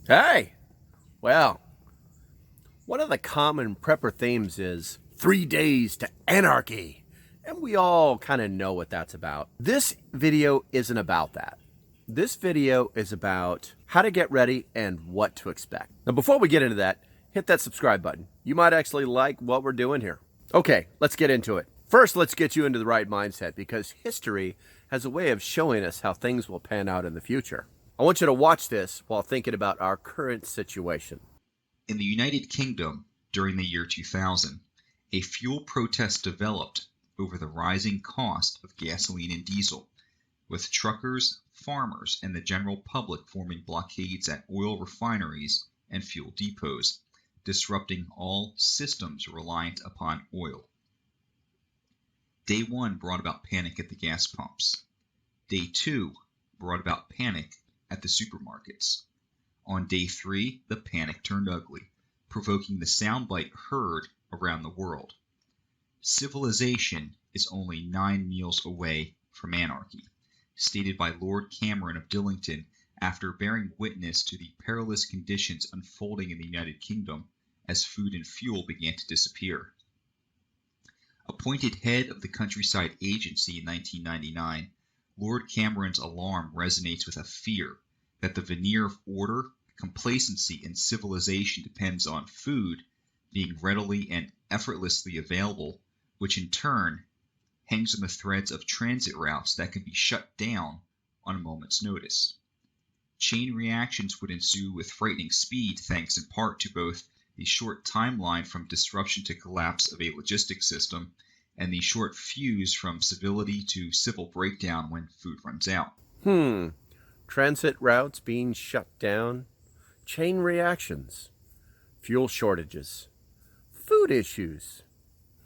Hey! Well, one of the common prepper themes is 3 days to anarchy. And we all kind of know what that's about. This video isn't about that. This video is about how to get ready and what to expect. Now, before we get into that, hit that subscribe button. You might actually like what we're doing here. Okay, let's get into it. First, let's get you into the right mindset because history has a way of showing us how things will pan out in the future. I want you to watch this while thinking about our current situation. In the United Kingdom, during the year 2000, a fuel protest developed over the rising cost of gasoline and diesel, with truckers, farmers, and the general public forming blockades at oil refineries and fuel depots, disrupting all systems reliant upon oil. Day 1 brought about panic at the gas pumps. Day 2 brought about panic at the supermarkets. On day 3, the panic turned ugly, provoking the soundbite heard around the world. Civilization is only 9 meals away from anarchy, stated by Lord Cameron of Dillington after bearing witness to the perilous conditions unfolding in the United Kingdom as food and fuel began to disappear. Appointed head of the Countryside Agency in 1999, Lord Cameron's alarm resonates with a fear that the veneer of order, complacency, and civilization depends on food being readily and effortlessly available, which in turn hangs on the threads of transit routes that can be shut down on a moment's notice. Chain reactions would ensue with frightening speed thanks in part to both the short timeline from disruption to collapse of a logistics system and the short fuse from civility to civil breakdown when food runs out. Transit routes being shut down, chain reactions, fuel shortages, food issues.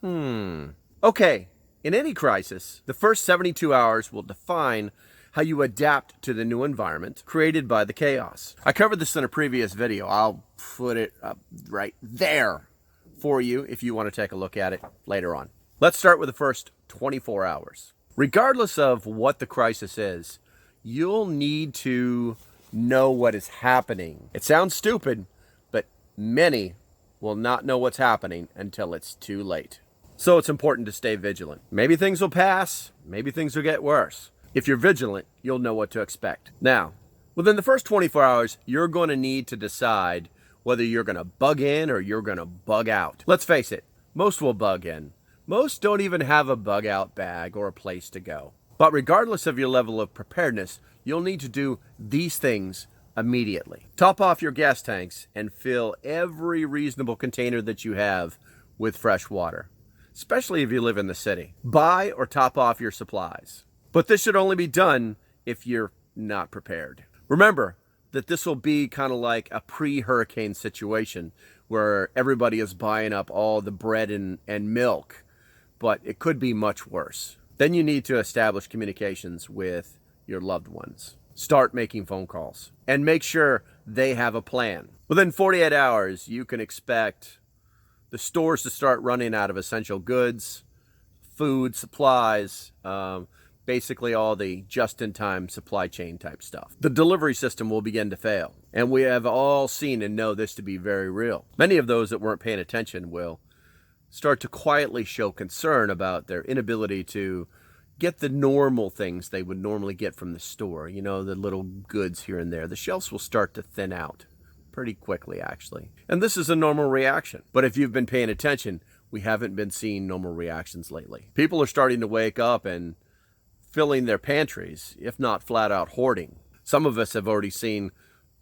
Okay, in any crisis, the first 72 hours will define how you adapt to the new environment created by the chaos. I covered this in a previous video. I'll put it up right there for you if you want to take a look at it later on. Let's start with the first 24 hours. Regardless of what the crisis is, you'll need to know what is happening. It sounds stupid, but many will not know what's happening until it's too late. So it's important to stay vigilant. Maybe things will pass, maybe things will get worse. If you're vigilant, you'll know what to expect. Now, within the first 24 hours, you're going to need to decide whether you're going to bug in or you're going to bug out. Let's face it, most will bug in. Most don't even have a bug out bag or a place to go. But regardless of your level of preparedness, you'll need to do these things immediately. Top off your gas tanks and fill every reasonable container that you have with fresh water, especially if you live in the city. Buy or top off your supplies. But this should only be done if you're not prepared. Remember that this will be kind of like a pre-hurricane situation where everybody is buying up all the bread and milk, but it could be much worse. Then you need to establish communications with your loved ones. Start making phone calls and make sure they have a plan. Within 48 hours, you can expect the stores to start running out of essential goods, food, supplies, basically all the just-in-time supply chain type stuff. The delivery system will begin to fail, and we have all seen and know this to be very real. Many of those that weren't paying attention will start to quietly show concern about their inability to get the normal things they would normally get from the store. You know, the little goods here and there. The shelves will start to thin out pretty quickly, actually. And this is a normal reaction. But if you've been paying attention, we haven't been seeing normal reactions lately. People are starting to wake up and filling their pantries, if not flat out hoarding. Some of us have already seen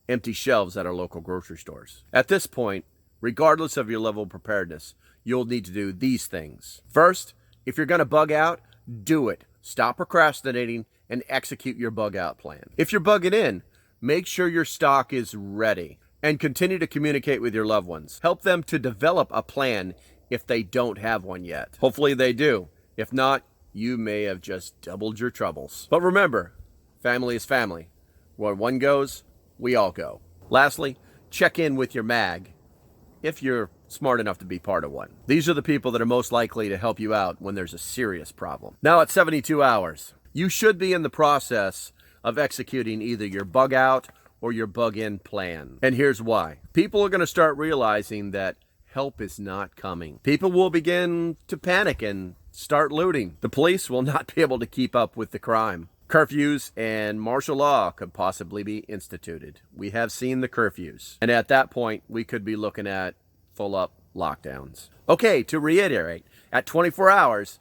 empty shelves at our local grocery stores. At this point, regardless of your level of preparedness, you'll need to do these things. First, if you're going to bug out, do it. Stop procrastinating and execute your bug out plan. If you're bugging in, make sure your stock is ready and continue to communicate with your loved ones. Help them to develop a plan if they don't have one yet. Hopefully they do. If not, you may have just doubled your troubles. But remember, family is family. Where one goes, we all go. Lastly, check in with your mag if you're smart enough to be part of one. These are the people that are most likely to help you out when there's a serious problem. Now at 72 hours, you should be in the process of executing either your bug out or your bug-in plan. And here's why. People are going to start realizing that help is not coming. People will begin to panic and start looting. The police will not be able to keep up with the crime. Curfews and martial law could possibly be instituted. We have seen the curfews. And at that point, we could be looking at full-up lockdowns. Okay, to reiterate, at 24 hours,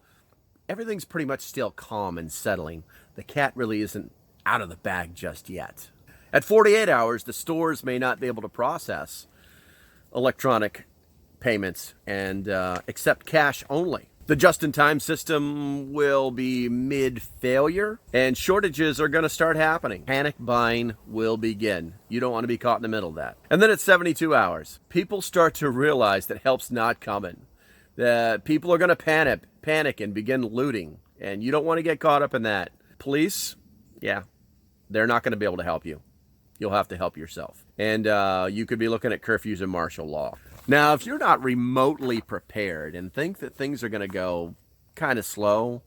everything's pretty much still calm and settling. The cat really isn't out of the bag just yet. At 48 hours, the stores may not be able to process electronic payments and accept cash only. The just-in-time system will be mid-failure, and shortages are going to start happening. Panic buying will begin. You don't want to be caught in the middle of that. And then at 72 hours, people start to realize that help's not coming. That people are going to panic and begin looting, and you don't want to get caught up in that. Police, yeah, they're not going to be able to help you. You'll have to help yourself. And you could be looking at curfews and martial law. Now, if you're not remotely prepared and think that things are going to go kind of slow,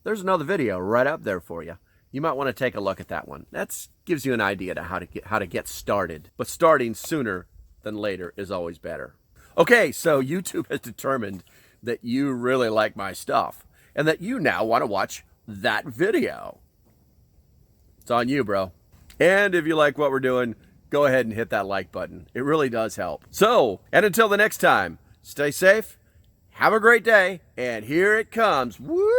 there's another video right up there for you. You might want to take a look at that one. That gives you an idea to how to get started. But starting sooner than later is always better. Okay, so YouTube has determined that you really like my stuff and that you now want to watch that video. It's on you, bro. And if you like what we're doing, go ahead and hit that like button. It really does help. So, and until the next time, stay safe, have a great day, and here it comes. Woo!